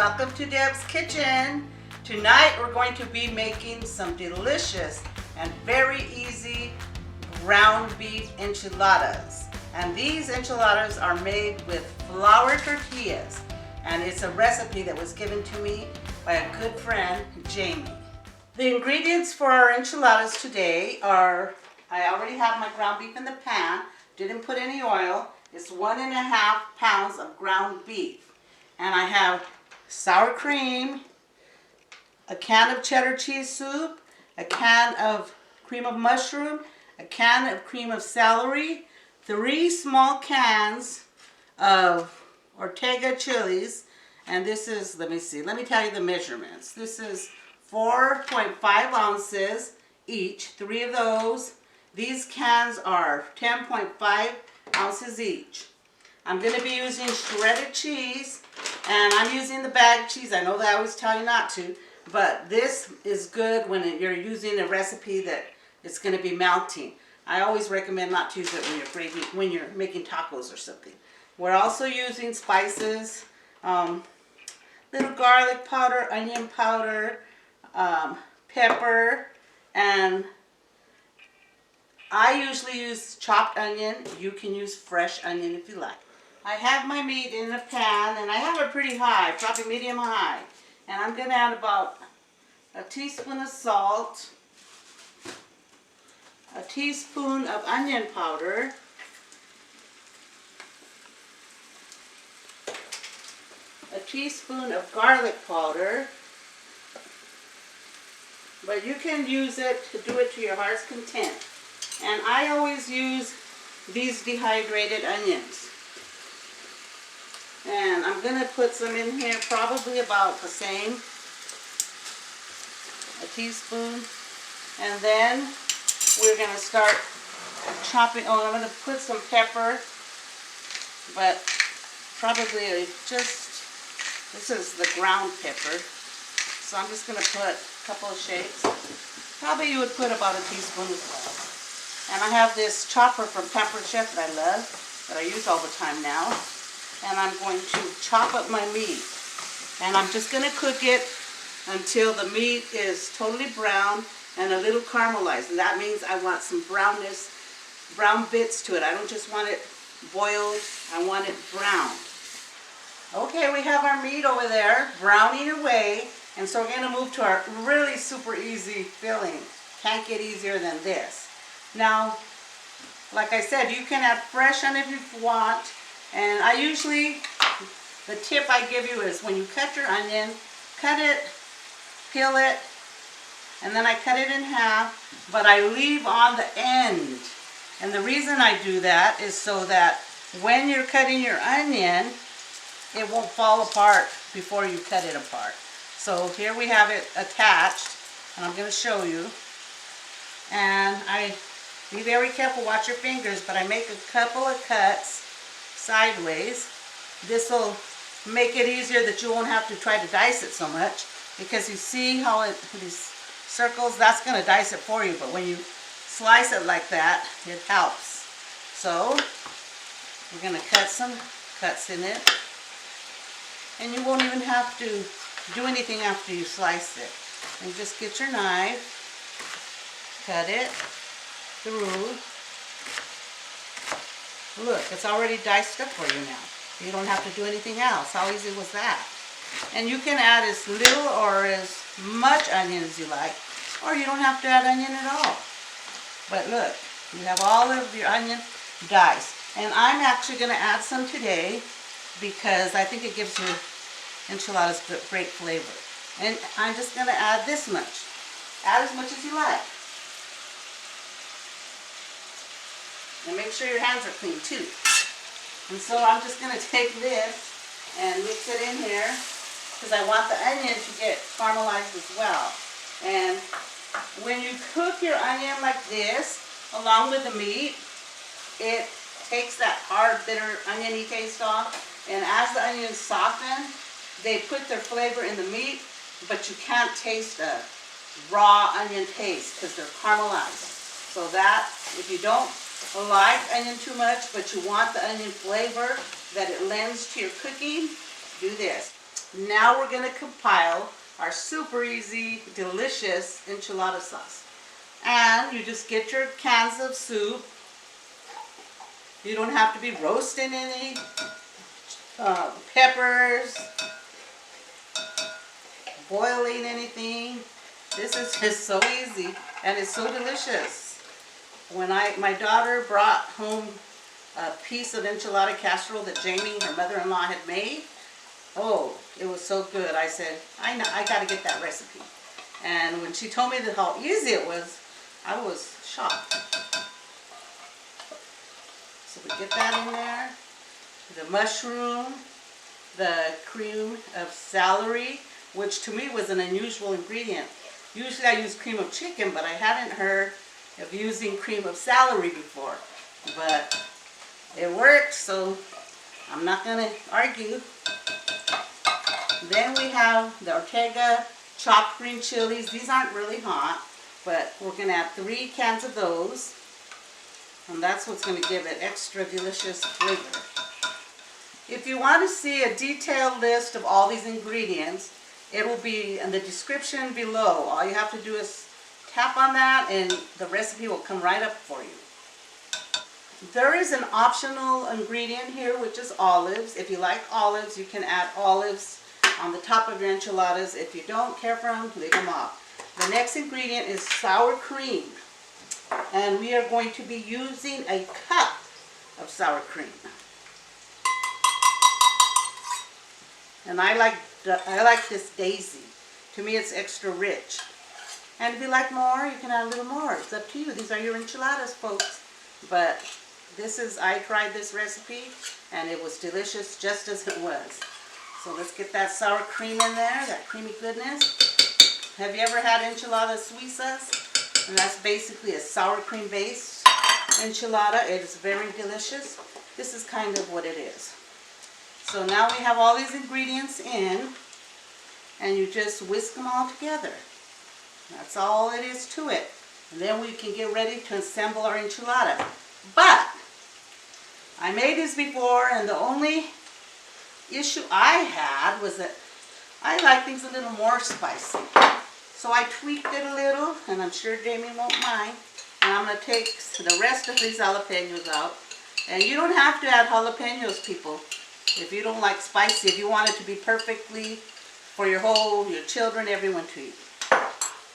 welcome to Deb's Kitchen. Tonight we're going to be making some delicious and very easy ground beef enchiladas. And these enchiladas are made with flour tortillas. And it's a recipe that was given to me by a good friend, Jami. The ingredients for our enchiladas today are, I already have my ground beef in the pan, didn't put any oil. It's 1.5 pounds of ground beef. And I have sour cream, a can of cheddar cheese soup, a can of cream of mushroom, a can of cream of celery, 3 small cans of Ortega chilies, and this is, let me tell you the measurements. This is 4.5 ounces each, 3 of those. These cans are 10.5 ounces each. I'm going to be using shredded cheese, and I'm using the bag cheese. I know that I always tell you not to, but this is good when you're using a recipe that it's going to be melting. I always recommend not to use it when you're making tacos or something. We're also using spices, little garlic powder, onion powder, pepper, and I usually use chopped onion. You can use fresh onion if you like. I have my meat in a pan, and I have it pretty high, probably medium high. And I'm going to add about a teaspoon of salt, a teaspoon of onion powder, a teaspoon of garlic powder, but you can use it to do it to your heart's content. And I always use these dehydrated onions. And I'm going to put some in here, probably about the same, a teaspoon. And then we're going to start chopping. Oh, I'm going to put some pepper, but probably just, this is the ground pepper. So I'm just going to put a couple of shakes. Probably you would put about a teaspoon as well. And I have this chopper from Pampered Chef that I love, that I use all the time now. And I'm going to chop up my meat. And I'm just going to cook it until the meat is totally brown and a little caramelized. And that means I want some brown bits to it. I don't just want it boiled, I want it browned. Okay, we have our meat over there, browning away. And so we're going to move to our really super easy filling. Can't get easier than this. Now, like I said, you can add fresh onion if you want. And I usually, the tip I give you is when you cut your onion, cut it, peel it, and then I cut it in half, but I leave on the end. And the reason I do that is so that when you're cutting your onion, it won't fall apart before you cut it apart. So here we have it attached, and I'm going to show you. And be very careful, watch your fingers, but I make a couple of cuts sideways. This will make it easier that you won't have to try to dice it so much, because you see how these circles, that's going to dice it for you, but when you slice it like that, it helps. So we're going to cut some cuts in it, and you won't even have to do anything after you slice it. And just get your knife, cut it through. Look, it's already diced up for you now. You don't have to do anything else. How easy was that? And you can add as little or as much onion as you like, or you don't have to add onion at all. But look, you have all of your onion diced. And I'm actually going to add some today because I think it gives your enchiladas great flavor. And I'm just going to add this much. Add as much as you like. And make sure your hands are clean too. And so I'm just going to take this and mix it in here because I want the onion to get caramelized as well. And when you cook your onion like this, along with the meat, it takes that hard, bitter, oniony taste off. And as the onions soften, they put their flavor in the meat, but you can't taste a raw onion taste because they're caramelized. So that, if you don't like onion too much, but you want the onion flavor that it lends to your cooking, do this. Now we're going to compile our super easy, delicious enchilada sauce. And you just get your cans of soup. You don't have to be roasting any peppers, boiling anything. This is just so easy and it's so delicious. When my daughter brought home a piece of enchilada casserole that Jami, her mother-in-law, had made, oh, it was so good. I said, I got to get that recipe. And when she told me how easy it was, I was shocked. So we get that in there. The mushroom, the cream of celery, which to me was an unusual ingredient. Usually I use cream of chicken, but I hadn't heard of using cream of celery before. But it worked, so I'm not going to argue. Then we have the Ortega chopped green chilies. These aren't really hot, but we're going to add 3 cans of those. And that's what's going to give it extra delicious flavor. If you want to see a detailed list of all these ingredients, it will be in the description below. All you have to do is tap on that and the recipe will come right up for you. There is an optional ingredient here, which is olives. If you like olives, you can add olives on the top of your enchiladas. If you don't care for them, leave them off. The next ingredient is sour cream. And we are going to be using a cup of sour cream. And I like this daisy. To me, it's extra rich. And if you like more, you can add a little more. It's up to you. These are your enchiladas, folks. But I tried this recipe, and it was delicious just as it was. So let's get that sour cream in there, that creamy goodness. Have you ever had enchiladas suizas? And that's basically a sour cream based enchilada. It is very delicious. This is kind of what it is. So now we have all these ingredients in, and you just whisk them all together. That's all it is to it. And then we can get ready to assemble our enchilada. But I made this before, and the only issue I had was that I like things a little more spicy. So I tweaked it a little, and I'm sure Jami won't mind. And I'm going to take the rest of these jalapenos out. And you don't have to add jalapenos, people, if you don't like spicy. If you want it to be perfectly for your children, everyone to eat.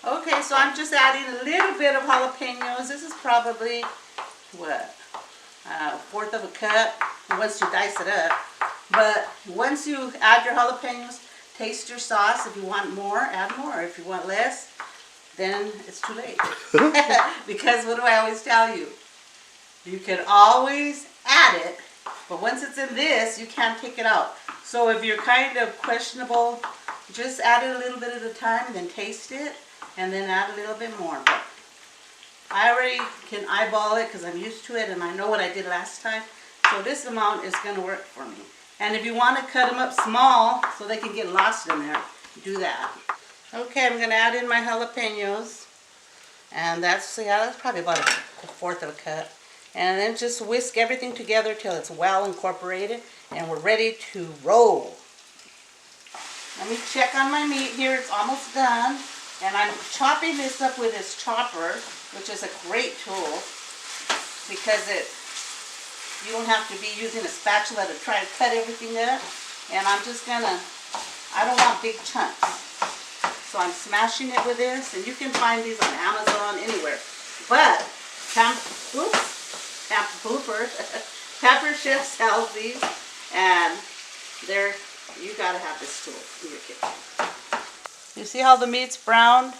Okay, so I'm just adding a little bit of jalapenos. This is probably, what, a 1/4 of a cup once you dice it up. But once you add your jalapenos, taste your sauce. If you want more, add more. If you want less, then it's too late. Because what do I always tell you? You can always add it, but once it's in this, you can't take it out. So if you're kind of questionable, just add it a little bit at a time, and then taste it, and then add a little bit more. But I already can eyeball it because I'm used to it, and I know what I did last time. So this amount is going to work for me. And if you want to cut them up small so they can get lost in there, do that. Okay, I'm going to add in my jalapenos. And that's probably about a 1/4 of a cup. And then just whisk everything together till it's well incorporated. And we're ready to roll. Let me check on my meat here. It's almost done. And I'm chopping this up with this chopper, which is a great tool. Because you don't have to be using a spatula to try to cut everything up. And I'm just gonna, I don't want big chunks. So I'm smashing it with this, and you can find these on Amazon, anywhere. But, Pepper Chef sells these, and you gotta have this tool in your kitchen. You see how the meat's browned?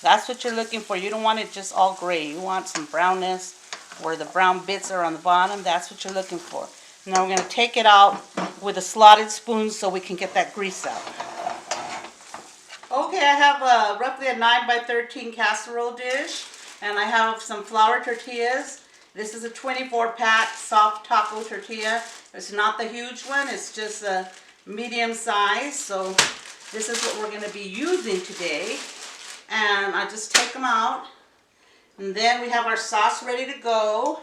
That's what you're looking for. You don't want it just all gray. You want some brownness where the brown bits are on the bottom. That's what you're looking for. Now we're going to take it out with a slotted spoon so we can get that grease out. Okay, I have roughly a 9 by 13 casserole dish, and I have some flour tortillas. This is a 24-pack soft taco tortilla. It's not the huge one, it's just a medium size. So this is what we're going to be using today. And I just take them out. And then we have our sauce ready to go.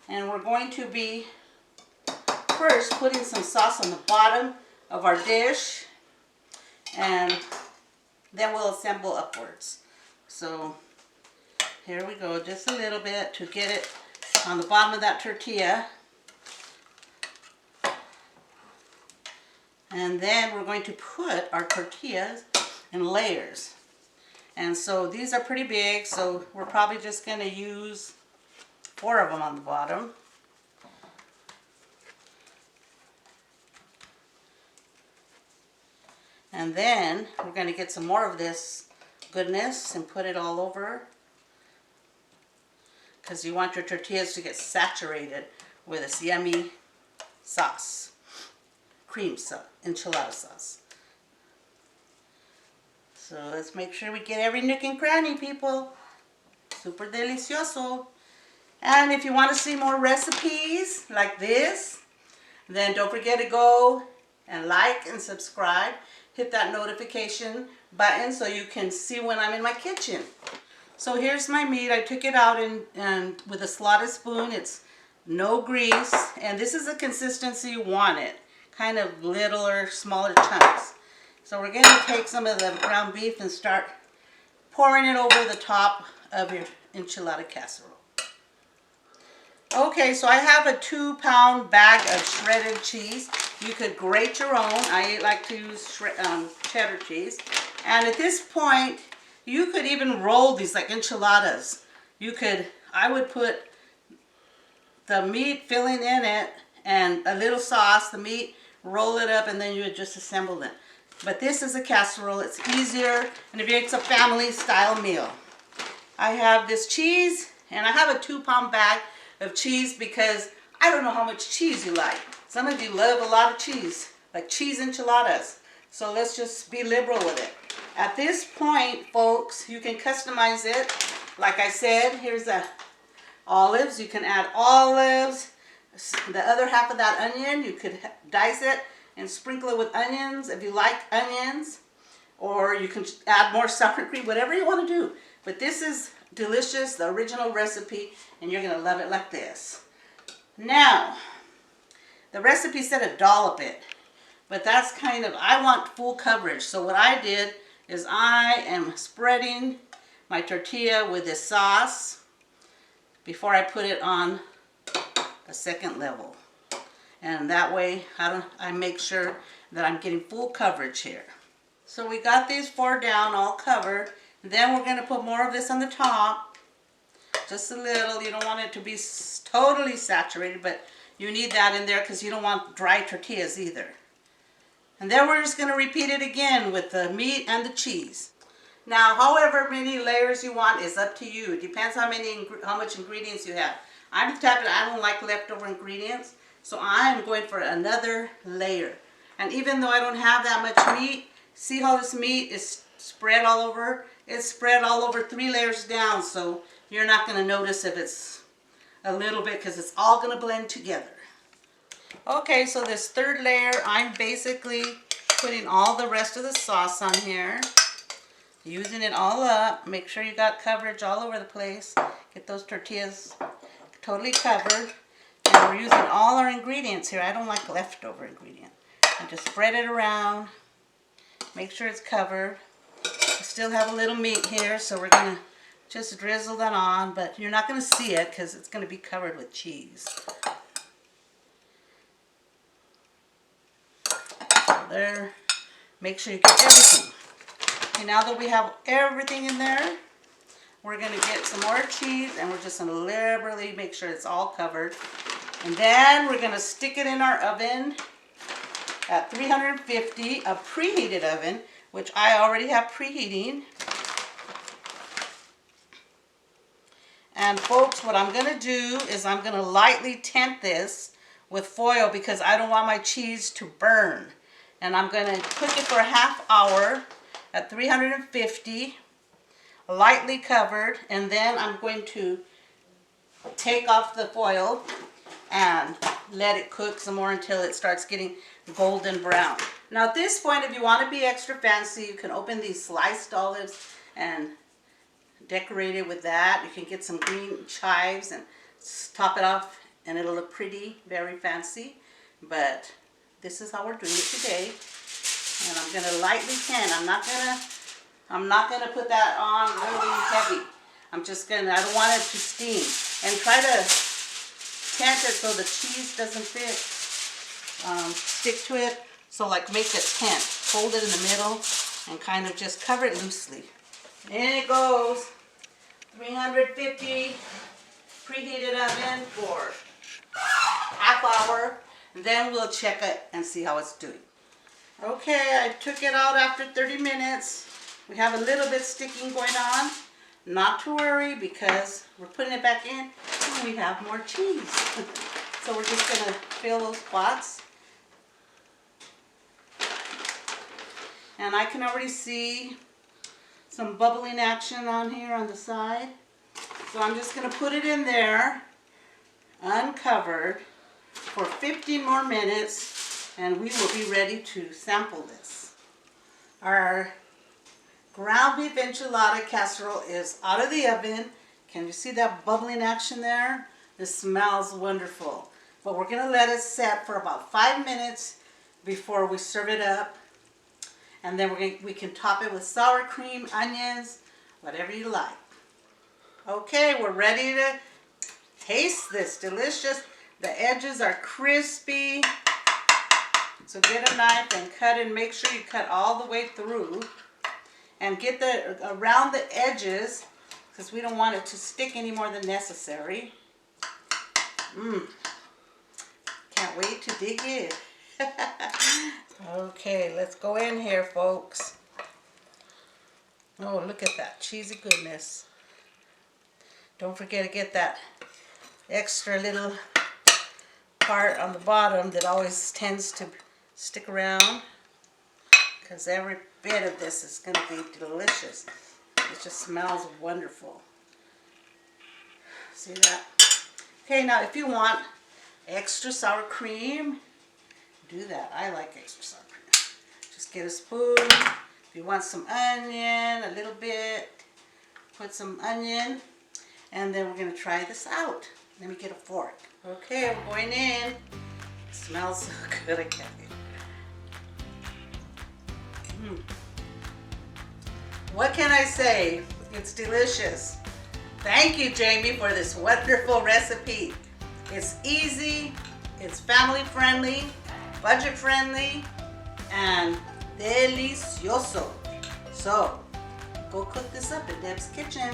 And we're going to be first putting some sauce on the bottom of our dish. and then we'll assemble upwards. So here we go, just a little bit to get it on the bottom of that tortilla. And then we're going to put our tortillas in layers. And so these are pretty big, so we're probably just going to use 4 of them on the bottom. And then we're going to get some more of this goodness and put it all over, because you want your tortillas to get saturated with this yummy sauce, cream sauce, enchilada sauce. So let's make sure we get every nook and cranny, people. Super delicioso. And if you want to see more recipes like this, then don't forget to go and like and subscribe. Hit that notification button so you can see when I'm in my kitchen. So here's my meat. I took it out and with a slotted spoon. It's no grease, and this is the consistency you want it. Kind of littler, smaller chunks. So we're going to take some of the ground beef and start pouring it over the top of your enchilada casserole. Okay, so I have a 2-pound bag of shredded cheese. You could grate your own. I like to use cheddar cheese. And at this point, you could even roll these like enchiladas. I would put the meat filling in it and a little sauce, the meat, roll it up, and then you would just assemble them. But this is a casserole. It's easier, and it's a family style meal. I have this cheese, and I have a 2-pound bag of cheese because I don't know how much cheese you like. Some of you love a lot of cheese, like cheese enchiladas. So let's just be liberal with it. At this point, folks, you can customize it. Like I said, here's the olives. You can add olives. The other half of that onion, you could dice it and sprinkle it with onions if you like onions. Or you can add more sour cream, whatever you want to do. But this is delicious, the original recipe, and you're going to love it like this. Now, the recipe said to dollop it, but that's kind of, I want full coverage. So what I did is I am spreading my tortilla with this sauce before I put it on the second level. And that way I make sure that I'm getting full coverage here. So we got these 4 down, all covered. Then we're going to put more of this on the top. Just a little. You don't want it to be totally saturated, but you need that in there because you don't want dry tortillas either. And then we're just going to repeat it again with the meat and the cheese. Now, however many layers you want is up to you. It depends how much ingredients you have. I'm the type that I don't like leftover ingredients, so I'm going for another layer. And even though I don't have that much meat, see how this meat is spread all over? It's spread all over 3 layers down, so you're not going to notice if it's a little bit because it's all going to blend together. Okay, so this 3rd layer, I'm basically putting all the rest of the sauce on here. Using it all up. Make sure you got coverage all over the place. Get those tortillas totally covered. And we're using all our ingredients here. I don't like leftover ingredients. And just spread it around. Make sure it's covered. I still have a little meat here, so we're going to just drizzle that on. But you're not going to see it because it's going to be covered with cheese. There. Make sure you get everything. Okay, now that we have everything in there, we're going to get some more cheese, and we're just going to liberally make sure it's all covered. And then we're going to stick it in our oven at 350, a preheated oven, which I already have preheating. And folks, what I'm going to do is I'm going to lightly tint this with foil because I don't want my cheese to burn. And I'm going to cook it for a half hour at 350, lightly covered, and then I'm going to take off the foil and let it cook some more until it starts getting golden brown. Now at this point, if you want to be extra fancy, you can open these sliced olives and decorate it with that. You can get some green chives and top it off, and it'll look pretty, very fancy. But this is how we're doing it today. And I'm I'm gonna lightly tan. I'm not gonna put that on really heavy. I don't want it to steam. And try to tent it so the cheese doesn't stick to it. So like make a tent, hold it in the middle and kind of just cover it loosely. In it goes, 350 preheated oven for half hour. Then we'll check it and see how it's doing. Okay, I took it out after 30 minutes. We have a little bit sticking going on. Not to worry because we're putting it back in and we have more cheese. So we're just gonna fill those spots. And I can already see some bubbling action on here on the side. So I'm just gonna put it in there, uncovered, for 15 more minutes, and we will be ready to sample this. Our ground beef enchilada casserole is out of the oven. Can you see that bubbling action there? This smells wonderful. But we're gonna let it set for about 5 minutes before we serve it up. And then we can top it with sour cream, onions, whatever you like. Okay, we're ready to taste this. Delicious. The edges are crispy. So get a knife and cut and make sure you cut all the way through. And get around the edges because we don't want it to stick any more than necessary. Can't wait to dig in. Okay, let's go in here, folks. Oh, look at that cheesy goodness. Don't forget to get that extra little part on the bottom that always tends to stick around, because every bit of this is going to be delicious. It just smells wonderful. See that? Okay, now if you want extra sour cream, do that. I like extra sour cream. Just get a spoon. If you want some onion, a little bit, put some onion. And then we're going to try this out. Let me get a fork. Okay, we're going in. It smells so good, I can't get it. What can I say? It's delicious. Thank you, Jami, for this wonderful recipe. It's easy, it's family friendly, budget friendly, and delicioso. So, go cook this up in Deb's kitchen.